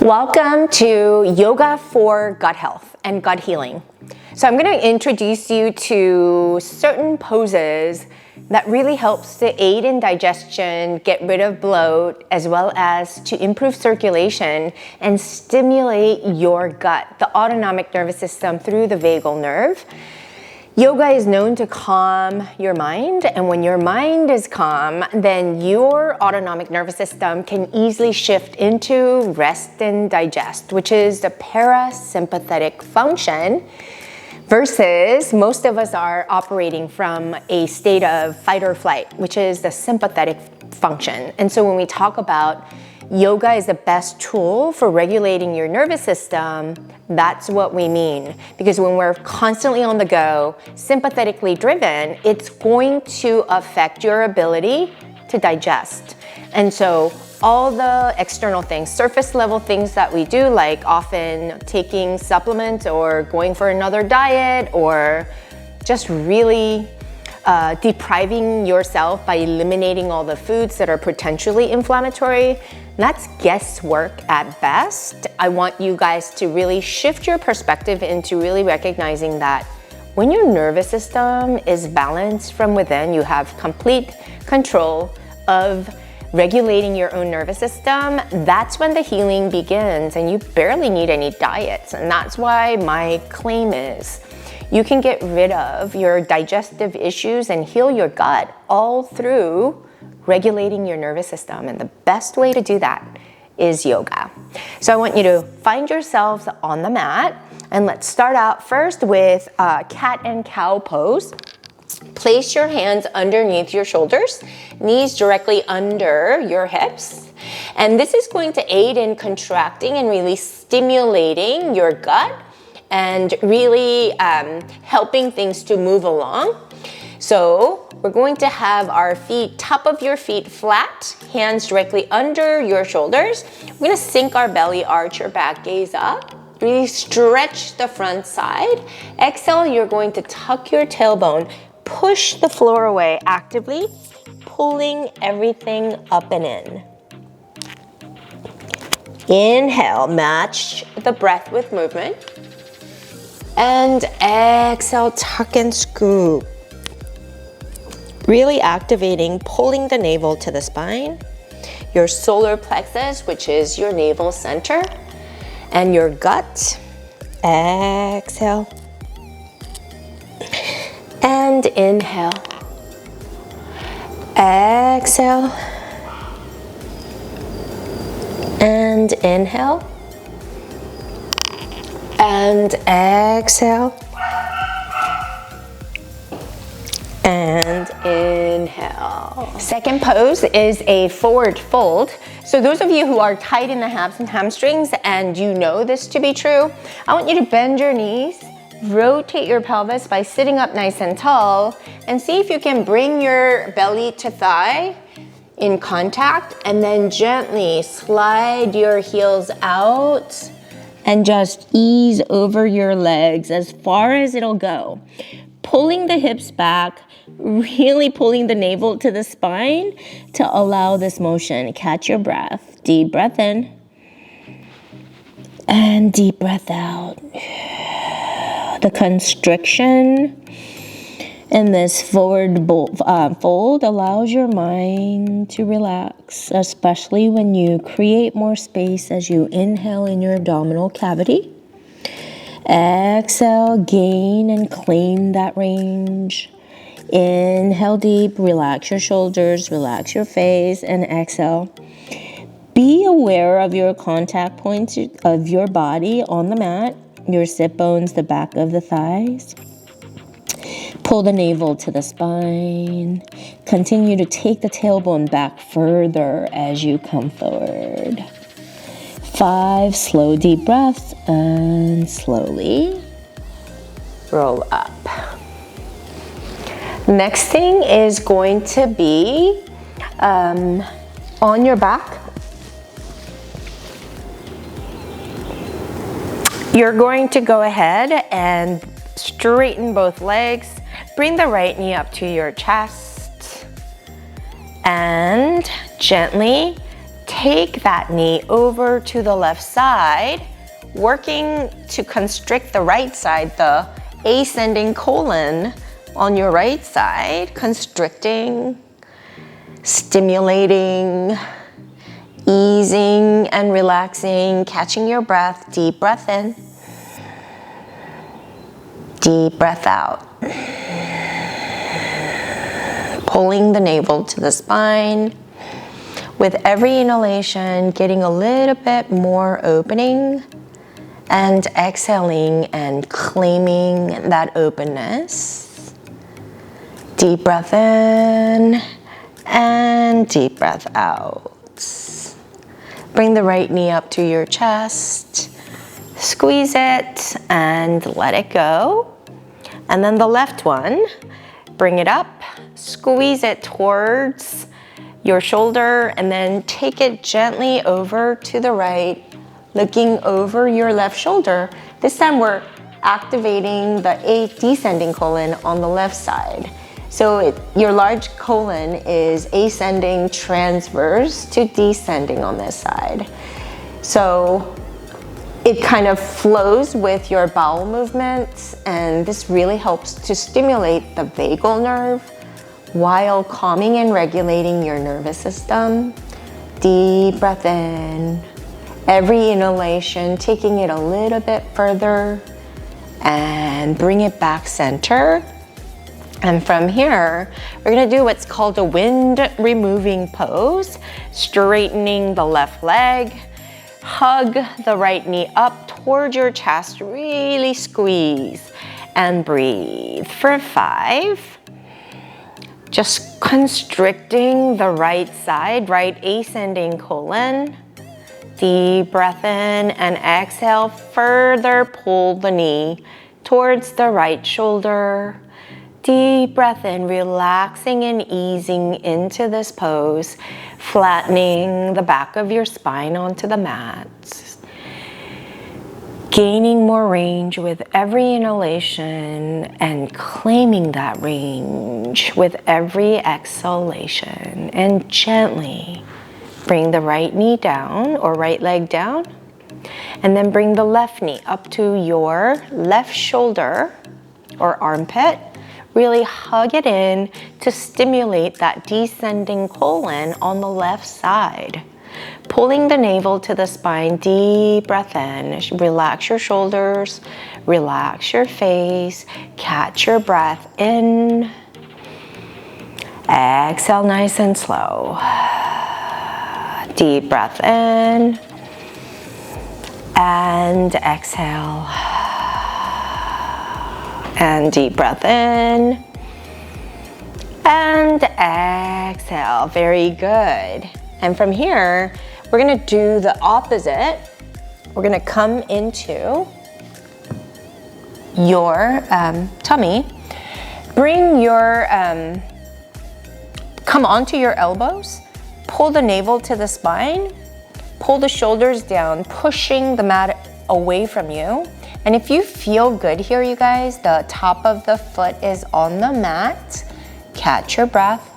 Welcome to Yoga for Gut Health and Gut Healing. So I'm going to introduce you to certain poses that really helps to aid in digestion, get rid of bloat, as well as to improve circulation and stimulate your gut, the autonomic nervous system through the vagal nerve. Yoga is known to calm your mind, and when your mind is calm, then your autonomic nervous system can easily shift into rest and digest, which is the parasympathetic function, versus most of us are operating from a state of fight or flight, which is the sympathetic function. And so when we talk about yoga is the best tool for regulating your nervous system, that's what we mean. Because when we're constantly on the go, sympathetically driven, it's going to affect your ability to digest. And so all the external things, surface level things that we do, like often taking supplements or going for another diet or just really depriving yourself by eliminating all the foods that are potentially inflammatory, that's guesswork at best. I want you guys to really shift your perspective into really recognizing that when your nervous system is balanced from within, you have complete control of regulating your own nervous system. That's when the healing begins, and you barely need any diets. And that's why my claim is you can get rid of your digestive issues and heal your gut all through regulating your nervous system. And the best way to do that is yoga. So I want you to find yourselves on the mat, and let's start out first with cat and cow pose. Place your hands underneath your shoulders, knees directly under your hips. And this is going to aid in contracting and really stimulating your gut and really helping things to move along. So we're going to have our feet, top of your feet flat, hands directly under your shoulders. We're going to sink our belly, arch your back, gaze up. Really stretch the front side. Exhale, you're going to tuck your tailbone, push the floor away actively, pulling everything up and in. Inhale, match the breath with movement. And exhale, tuck and scoop. Really activating, pulling the navel to the spine, your solar plexus, which is your navel center, and your gut. Exhale. And inhale. Exhale. And inhale. And exhale. And inhale. Second pose is a forward fold. So those of you who are tight in the abs and hamstrings, and you know this to be true, I want you to bend your knees, rotate your pelvis by sitting up nice and tall, and see if you can bring your belly to thigh in contact, and then gently slide your heels out and just ease over your legs as far as it'll go. Pulling the hips back, really pulling the navel to the spine to allow this motion. Catch your breath. Deep breath in. And deep breath out. The constriction in this forward fold allows your mind to relax, especially when you create more space as you inhale in your abdominal cavity. Exhale, gain and claim that range. Inhale deep, relax your shoulders, relax your face, and exhale. Be aware of your contact points of your body on the mat, your sit bones, the back of the thighs. Pull the navel to the spine. Continue to take the tailbone back further as you come forward. 5 slow deep breaths, and slowly roll up. Next thing is going to be on your back. You're going to go ahead and straighten both legs. Bring the right knee up to your chest and gently take that knee over to the left side, working to constrict the right side, the ascending colon on your right side, constricting, stimulating, easing and relaxing, catching your breath. Deep breath in, deep breath out. Pulling the navel to the spine. With every inhalation, getting a little bit more opening, and exhaling and claiming that openness. Deep breath in and deep breath out. Bring the right knee up to your chest, squeeze it and let it go. And then the left one, bring it up, squeeze it towards your shoulder, and then take it gently over to the right, looking over your left shoulder. This time we're activating the descending colon on the left side. So your large colon is ascending transverse to descending on this side. So it kind of flows with your bowel movements, and this really helps to stimulate the vagal nerve while calming and regulating your nervous system. Deep breath in. Every inhalation, taking it a little bit further and bring it back center. And from here, we're gonna do what's called a wind removing pose, straightening the left leg, hug the right knee up towards your chest, really squeeze and breathe for 5. Just constricting the right side, right ascending colon. Deep breath in and exhale, further pull the knee towards the right shoulder. Deep breath in, relaxing and easing into this pose, flattening the back of your spine onto the mat. Gaining more range with every inhalation and claiming that range with every exhalation. And gently bring the right knee down or right leg down, and then bring the left knee up to your left shoulder or armpit. Really hug it in to stimulate that descending colon on the left side. Pulling the navel to the spine, deep breath in. Relax your shoulders, relax your face, catch your breath in. Exhale nice and slow. Deep breath in and exhale. And deep breath in and exhale. Very good. And from here, we're gonna do the opposite. We're gonna come into your tummy. Bring your, come onto your elbows. Pull the navel to the spine. Pull the shoulders down, pushing the mat away from you. And if you feel good here, you guys, the top of the foot is on the mat. Catch your breath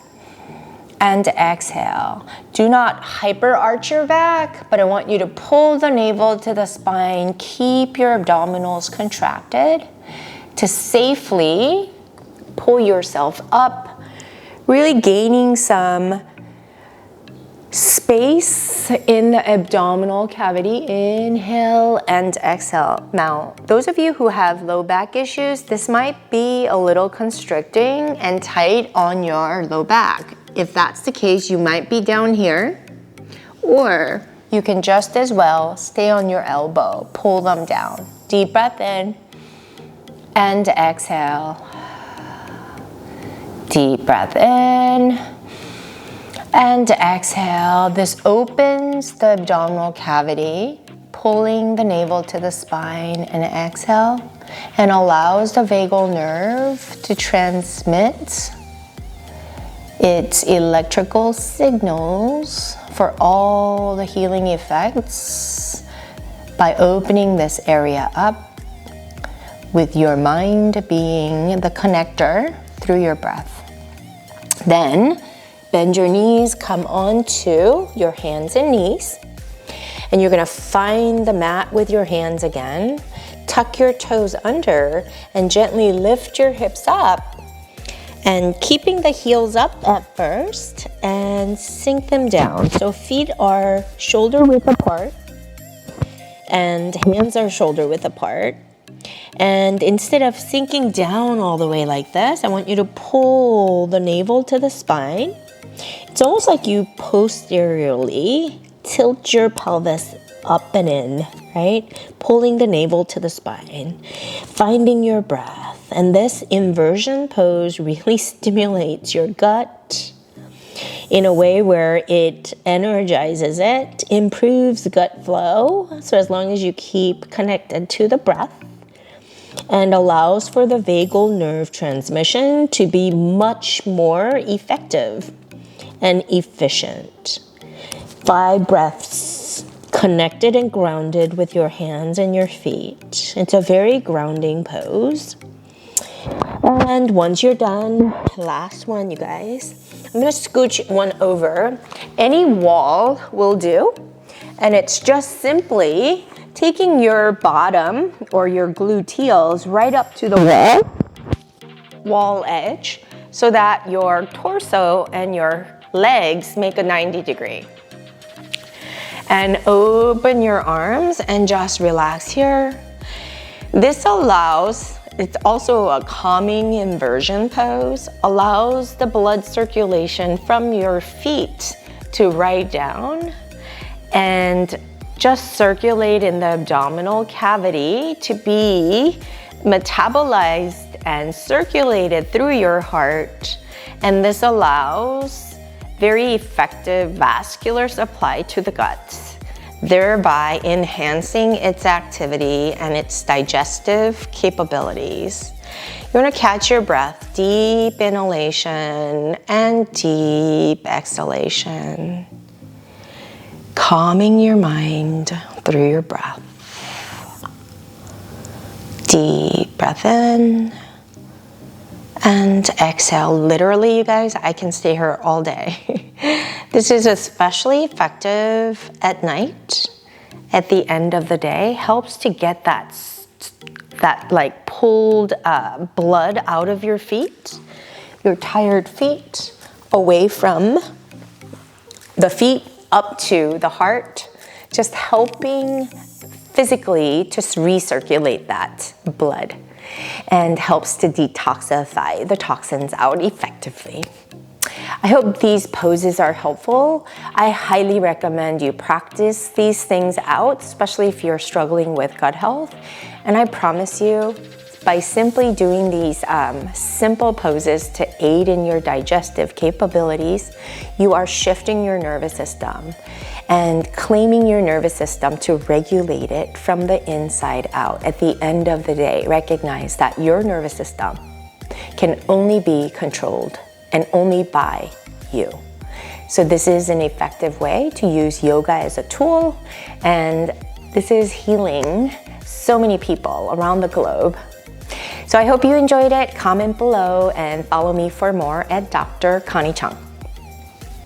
and exhale. Do not hyper arch your back, but I want you to pull the navel to the spine. Keep your abdominals contracted to safely pull yourself up, really gaining some space in the abdominal cavity. Inhale and exhale. Now, those of you who have low back issues, this might be a little constricting and tight on your low back. If that's the case, you might be down here, or you can just as well stay on your elbow, pull them down. Deep breath in and exhale. Deep breath in and exhale. This opens the abdominal cavity, pulling the navel to the spine, and exhale, and allows the vagal nerve to transmit its electrical signals for all the healing effects by opening this area up, with your mind being the connector through your breath. Then Bend your knees, come onto your hands and knees. And you're gonna find the mat with your hands again. Tuck your toes under and gently lift your hips up. And keeping the heels up at first and sink them down. So feet are shoulder width apart and hands are shoulder width apart. And instead of sinking down all the way like this, I want you to pull the navel to the spine. It's almost like you posteriorly tilt your pelvis up and in, right? Pulling the navel to the spine, finding your breath. And this inversion pose really stimulates your gut in a way where it energizes it, improves gut flow. So as long as you keep connected to the breath, and allows for the vagal nerve transmission to be much more effective and efficient. 5 breaths connected and grounded with your hands and your feet. It's a very grounding pose. And once you're done, last one, you guys, I'm gonna scooch one over. Any wall will do. And it's just simply taking your bottom or your gluteals right up to the wall edge so that your torso and your legs make a 90 degree. And open your arms and just relax here. This allows, it's also a calming inversion pose, allows the blood circulation from your feet to right down and just circulate in the abdominal cavity to be metabolized and circulated through your heart. And this allows very effective vascular supply to the gut, thereby enhancing its activity and its digestive capabilities. You want to catch your breath, deep inhalation and deep exhalation. Calming your mind through your breath. Deep breath in and exhale. Literally, you guys, I can stay here all day. This is especially effective at night, at the end of the day. Helps to get that like pulled blood out of your feet, your tired feet, away from the feet up to the heart, just helping physically to recirculate that blood and helps to detoxify the toxins out effectively. I hope these poses are helpful. I highly recommend you practice these things out, especially if you're struggling with gut health. And I promise you, by simply doing these simple poses to aid in your digestive capabilities, you are shifting your nervous system and claiming your nervous system to regulate it from the inside out. At the end of the day, recognize that your nervous system can only be controlled and only by you. So this is an effective way to use yoga as a tool, and this is healing so many people around the globe. So I hope you enjoyed it. Comment below and follow me for more at Dr. Connie Chung.